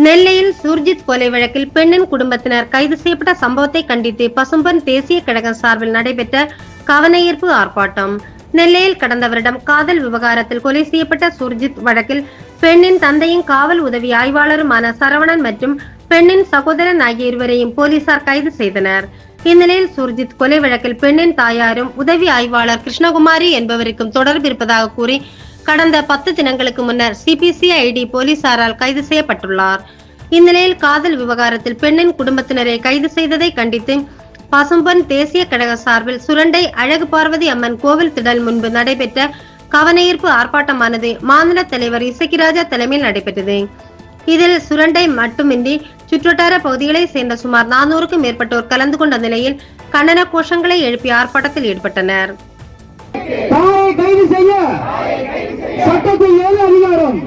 நெல்லையில் சுர்ஜித் கொலை வழக்கில் பெண்ணின் குடும்பத்தினர் கைது செய்யப்பட்ட சம்பவத்தை கண்டித்து பசும்பொன் தேசிய கழகம் சார்பில் நடைபெற்ற கவனஈர்ப்பு ஆர்ப்பாட்டம். நெல்லையில் கடந்த வருடம் காதல் விவகாரத்தில் கொலை செய்யப்பட்ட சுர்ஜித் வழக்கில் பெண்ணின் தந்தையும் காவல் உதவி ஆய்வாளருமான சரவணன் மற்றும் பெண்ணின் சகோதரன் ஆகிய இருவரையும் போலீசார் கைது செய்தனர். இந்நிலையில் சுர்ஜித் கொலை வழக்கில் பெண்ணின் தாயாரும் உதவி ஆய்வாளர் கிருஷ்ணகுமாரி என்பவருக்கும் தொடர்பு இருப்பதாக கூறி கடந்த 10 தினங்களுக்கு முன்னர் சிபிசிஐடி போலீசாரால் கைது செய்யப்பட்டுள்ளார். இந்நிலையில் காதல் விவகாரத்தில் பெண்ணின் குடும்பத்தினரை கைது செய்ததை கண்டித்து பசும்பொன் தேசிய கழக சார்பில் சுரண்டை அழகு பார்வதி அம்மன் கோவில் திடல் முன்பு நடைபெற்ற கவனஈர்ப்பு ஆர்ப்பாட்டமானது மாநில தலைவர் இசக்கிராஜா தலைமையில் நடைபெற்றது. இதில் சுரண்டை மட்டுமின்றி சுற்றுவட்டார பகுதிகளை சேர்ந்த சுமார் 400க்கும் மேற்பட்டோர் கலந்து கொண்ட நிலையில் கண்டன கோஷங்களை எழுப்பி ஆர்ப்பாட்டத்தில் ஈடுபட்டனர். கைது செய்ய சட்டத்தில் ஏது அதிகாரம்?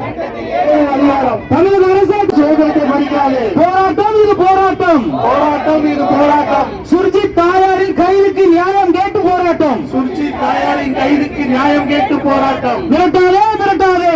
தமிழக அரசு சுதந்திரத்தை மதிக்காது. போராட்டம் இது போராட்டம், போராட்டம் இது போராட்டம். சுர்ஜித் தாயாரின் கைதுக்கு நியாயம் கேட்டு போராட்டம், சுர்ஜித் தாயாரின் கைதுக்கு நியாயம் கேட்டு போராட்டம். மிரட்டாதே மிரட்டாதே,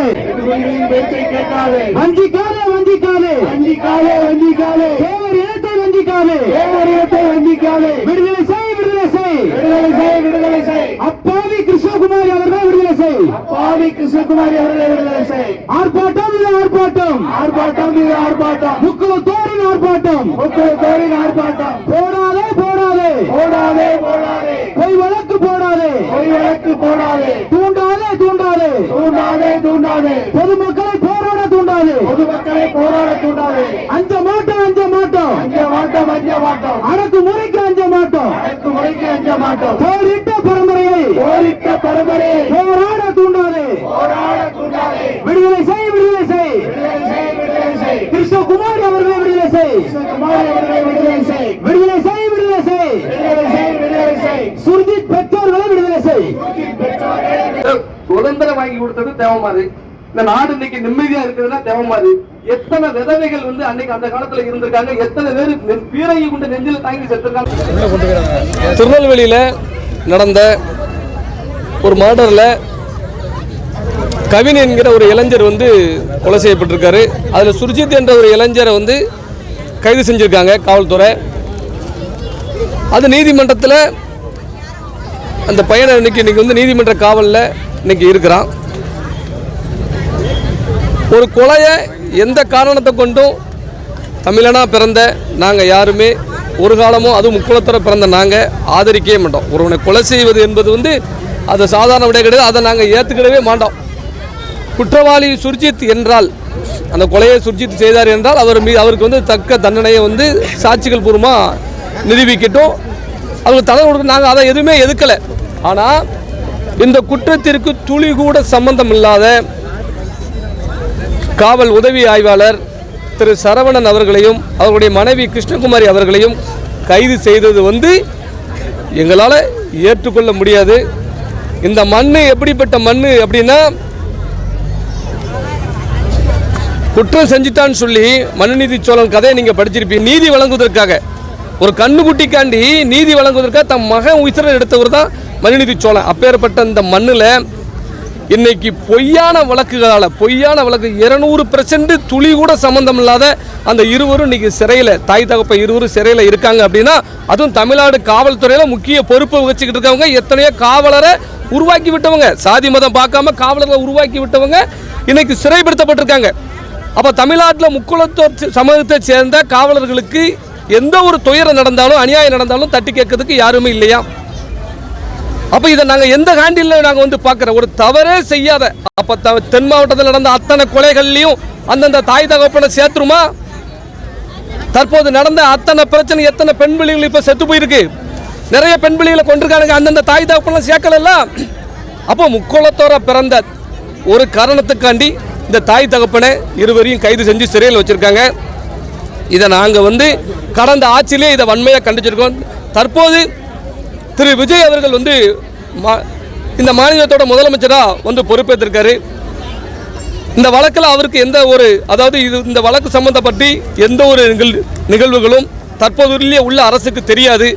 கேட்காதே, வஞ்சிக்காதே வஞ்சிக்காதே, வஞ்சிக்காதே வஞ்சிக்காதே, தேவர் இனத்தை வஞ்சிக்காதே, தேவர் இனத்தை வஞ்சிக்காதே. விடுதலை செய் விடுதலை செய், விடுதலை செய் விடுதலை செய். அப்பாவி கிருஷ்ணகுமாரி அவர்களை விடுதலை செய், அப்பாவி கிருஷ்ணகுமாரி அவர்களை விடுதலை செய். ஆர்ப்பாட்டம் இது ஆர்ப்பாட்டம், ஆர்ப்பாட்டம் இது ஆர்ப்பாட்டம். முக்குளத்தோரின் ஆர்ப்பாட்டம், முக்குளத்தோரின் ஆர்ப்பாட்டம். போடாதே போடாதே, போடாதே போடாதே, பொய் வழக்கு போடாதே, பொய் வழக்கு போடாதே. தூண்டாதே தூண்டாதே, தூண்டாதே தூண்டாதே. பொதுமக்களை போராட தூண்டாதே, பொதுமக்களை போராட தூண்டாதே. அஞ்ச மாட்டோம் அஞ்ச மாட்டோம், அஞ்ச மாட்டோம் அஞ்ச மாட்டோம். அடக்குமுறைக்கு அஞ்ச மாட்டோம், அடக்குமுறைக்கு அஞ்ச மாட்டோம். போரிட்ட பரம்பரையை, போரிட்ட பரம்பரையை போராட தூண்டாதே, போராட தூண்டாதே. விடுதலை செய் விடுதலை செய், விடுதலை செய் விடுதலை செய். கிருஷ்ணகுமாரி அவர்களை விடுதலை செய், கிருஷ்ணகுமாரி அவர்களை விடுதலை செய். விடுதலை செய் விடுதலை செய், விடுதலை செய் விடுதலை செய். சுர்ஜித் பெற்றோர்களை விடுதலை செய். சுதந்திரம் வாங்கி கொடுத்தது தேவமாறு. இந்த நாடு இன்னைக்கு நிம்மதியா இருக்குதுன்னா தேவமாறு. எத்தனை விதவைகள் அன்னைக்கு அந்த காலத்துல இருந்திருக்காங்க, எத்தனை பேர் பீரையை கொண்டு நெஞ்சில தாங்கி செத்துருக்காங்க. திருநெல்வேலியில நடந்த ஒரு மர்டர்ல கவின் என்கிற ஒரு இளைஞர் கொலை செய்யப்பட்டிருக்காரு. அதுல சுர்ஜித் என்ற ஒரு இளைஞரை கைது செஞ்சிருக்காங்க காவல்துறை. அது நீதிமன்றத்தில் அந்த பையனை இன்னைக்கு நீதிமன்ற காவலில் இன்னைக்கு இருக்கிறான். ஒரு கொலையை எந்த காரணத்தை கொண்டும் தமிழனா பிறந்த நாங்கள் யாருமே ஒரு காலமும் அதுவும் முக்குளத்தோட பிறந்த நாங்கள் ஆதரிக்கவே மாட்டோம். ஒருவனை கொலை செய்வது என்பது அது சாதாரண விட கிடையாது. அதை நாங்கள் ஏற்றுக்கிடவே மாட்டோம். குற்றவாளி சுர்ஜித் என்றால், அந்த கொலையை சுர்ஜித் செய்தார் என்றால் அவருக்கு தக்க தண்டனையை சாட்சிகள் பூர்வமாக நிரூபிக்கட்டும். அவருக்கு தடை கொடுக்க நாங்கள் அதை எதுவுமே எதுக்கலை. ஆனால் இந்த குற்றத்திற்கு துளி கூட சம்பந்தம் இல்லாத காவல் உதவி ஆய்வாளர் திரு சரவணன் அவர்களையும் அவருடைய மனைவி கிருஷ்ணகுமாரி அவர்களையும் கைது செய்தது எங்களால் ஏற்றுக்கொள்ள முடியாது. இந்த மண்ணு எப்படிப்பட்ட மண்ணு அப்படின்னா, குற்றம் செஞ்சுட்டான்னு சொல்லி மனுநீதி சோழன் கதையை நீங்கள் படிச்சிருப்பீங்க. நீதி வழங்குவதற்காக, ஒரு கண்ணுக்குட்டிக்காண்டி நீதி வழங்குவதற்காக தம் மகன் உயிரை எடுத்தவர் தான் மனுநீதி சோழன். அப்பேற்பட்ட இந்த மண்ணில் இன்னைக்கு பொய்யான வழக்குகளால், பொய்யான வழக்கு 200% துளி கூட சம்பந்தம் இல்லாத அந்த இருவரும் இன்னைக்கு சிறையில், தாய் தகப்ப இருவரும் சிறையில் இருக்காங்க. அப்படின்னா அதுவும் தமிழ்நாடு காவல்துறையில் முக்கிய பொறுப்பை வச்சுக்கிட்டு இருக்கவங்க, எத்தனையோ காவலரை உருவாக்கி விட்டவங்க, சாதி மதம் பார்க்காம காவலரை உருவாக்கி விட்டவங்க இன்னைக்கு சிறைப்படுத்தப்பட்டிருக்காங்க. அப்போ தமிழ்நாட்டில் முக்குளத்தோர் சமூகத்தை சேர்ந்த காவலர்களுக்கு எந்த ஒரு துயரம் நடந்தாலும், அநியாயம் நடந்தாலும் தட்டி கேட்கறதுக்கு யாருமே இல்லையா? அப்போ இதை நாங்கள் எந்த ஹேண்டில் நாங்கள் பார்க்குறோம்? ஒரு தவறே செய்யாத, அப்போ தென் மாவட்டத்தில் நடந்த அத்தனை கொலைகள்லையும் அந்தந்த தாய் தகப்பனை சேர்த்துருமா? தற்போது நடந்த அத்தனை பிரச்சனை, எத்தனை பெண் பிள்ளைகள் இப்போ செத்து போயிருக்கு, நிறைய பெண் பிள்ளைகளை கொண்டிருக்கானுங்க, அந்தந்த தாய் தகப்பெல்லாம் சேர்க்கல. அப்போ முக்குளத்தோர பிறந்த ஒரு காரணத்துக்காண்டி இந்த தாய் தகப்பனை இருவரையும் கைது செஞ்சு சிறையில் வச்சுருக்காங்க. இதை நாங்கள் கடந்த ஆட்சியிலே இதை வன்மையாக கண்டிச்சிருக்கோம். தற்போது திரு விஜய் அவர்கள் இந்த மாநிலத்தோட முதலமைச்சராக பொறுப்பேற்றிருக்காரு. இந்த வழக்கில் அவருக்கு எந்த ஒரு, அதாவது இந்த வழக்கு சம்பந்தப்பட்டு எந்த ஒரு நிகழ்வுகளும் தற்போது உள்ள அரசுக்கு தெரியாது.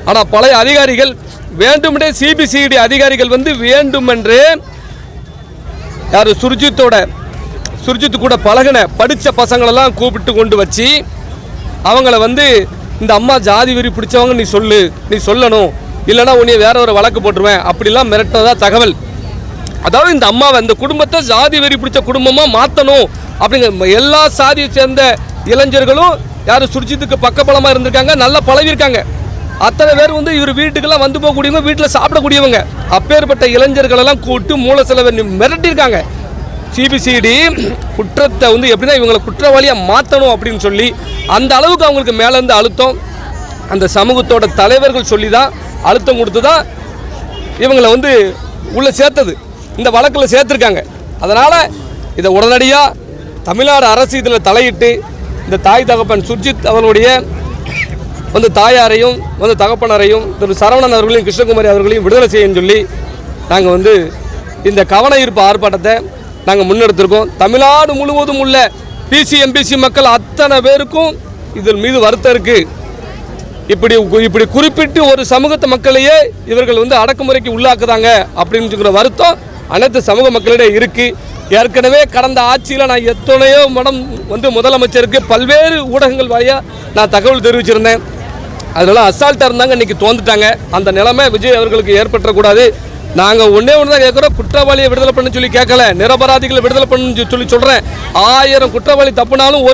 ஆனால் பழைய அதிகாரிகள் வேண்டுமென்றே, சிபிசிஐடி அதிகாரிகள் வேண்டுமென்றே யார் சுர்ஜித்தோட சுர்ஜித் கூட பழகின படித்த பசங்களெல்லாம் கூப்பிட்டு கொண்டு வச்சு அவங்கள வந்து இந்த அம்மா ஜாதி வெறி பிடிச்சவங்க நீ சொல்லணும், இல்லைனா உன்னை வேற ஒரு வழக்கு போட்டுருவேன் அப்படிலாம் மிரட்டினதா தகவல். அதாவது இந்த அம்மாவை இந்த குடும்பத்தை ஜாதி வெறி பிடிச்ச குடும்பமாக மாற்றணும் அப்படிங்கிற எல்லா சாதியை சேர்ந்த இளைஞர்களும் யார் சுர்ஜித்துக்கு பக்கபலமாக இருந்திருக்காங்க, நல்லா பழகிருக்காங்க. அத்தனை பேர் வந்து இவர் வீட்டுக்கெல்லாம் வந்து போகக்கூடியவங்க, வீட்டில் சாப்பிடக்கூடியவங்க. அப்பேற்பட்ட இளைஞர்களெல்லாம் கூட்டு மூல செலவை மிரட்டியிருக்காங்க. சிபிசிடி குற்றத்தை வந்து எப்படின்னா இவங்களை குற்றவாளியாக மாற்றணும் அப்படின்னு சொல்லி அந்த அளவுக்கு அவங்களுக்கு மேலேருந்து அழுத்தம் அந்த சமூகத்தோட தலைவர்கள் சொல்லி தான் அழுத்தம் கொடுத்து தான் இவங்களை வந்து உள்ளே சேர்த்தது, இந்த வழக்கில் சேர்த்துருக்காங்க. அதனால் இதை உடனடியாக தமிழ்நாடு அரசு இதில் தலையிட்டு இந்த தாய் தகப்பன் சுர்ஜித் அவர்களுடைய வந்து தாயாரையும் வந்து தகப்பனரையும் திரு சரவணன் அவர்களையும் கிருஷ்ணகுமாரி அவர்களையும் விடுதலை செய்யன்னு சொல்லி நாங்கள் வந்து இந்த கவன ஈர்ப்பு ஆர்ப்பாட்டத்தை நாங்கள் முன்னெடுத்திருக்கோம். தமிழ்நாடு முழுவதும் உள்ள பிசி எம்பிசி மக்கள் அத்தனை பேருக்கும் இதன் மீது வருத்தம் இருக்குது. இப்படி குறிப்பிட்டு ஒரு சமூகத்து மக்களையே இவர்கள் வந்து அடக்குமுறைக்கு உள்ளாக்குதாங்க அப்படின்னு வருத்தம் அனைத்து சமூக மக்களிடையே இருக்குது. ஏற்கனவே கடந்த ஆட்சியில் நான் எத்தனையோ வந்து முதலமைச்சருக்கு பல்வேறு ஊடகங்கள் வாரியாக நான் தகவல் தெரிவிச்சிருந்தேன். அதெல்லாம் அசால்ட்டாக இருந்தாங்க, இன்றைக்கி தோந்துட்டாங்க. அந்த நிலைமை விஜய் அவர்களுக்கு ஏற்பட்டுறக்கூடாது. நாங்கள் ஒன்றே ஒன்று தான் கேட்குறோம், குற்றவாளியை விடுதலை பண்ணு சொல்லி கேட்கல, நிரபராதிகளை விடுதலை பண்ணு சொல்லி சொல்கிறேன். 1000 குற்றவாளி தப்புனாலும்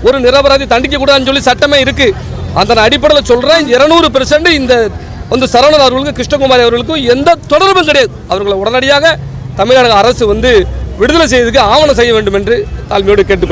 ஒரு நிரபராதி தண்டிக்கக்கூடாதுன்னு சொல்லி சட்டமே இருக்குது. அந்த அடிப்படையில் சொல்கிறேன், 200% இந்த வந்து சரவணன் அவர்களுக்கும் கிருஷ்ணகுமாரி அவர்களுக்கும் எந்த தொடர்பும் கிடையாது. அவர்களை உடனடியாக தமிழக அரசு வந்து விடுதலை செய்வதற்கு ஆவணம் செய்ய வேண்டும் என்று தாழ்மையோடு கேட்டு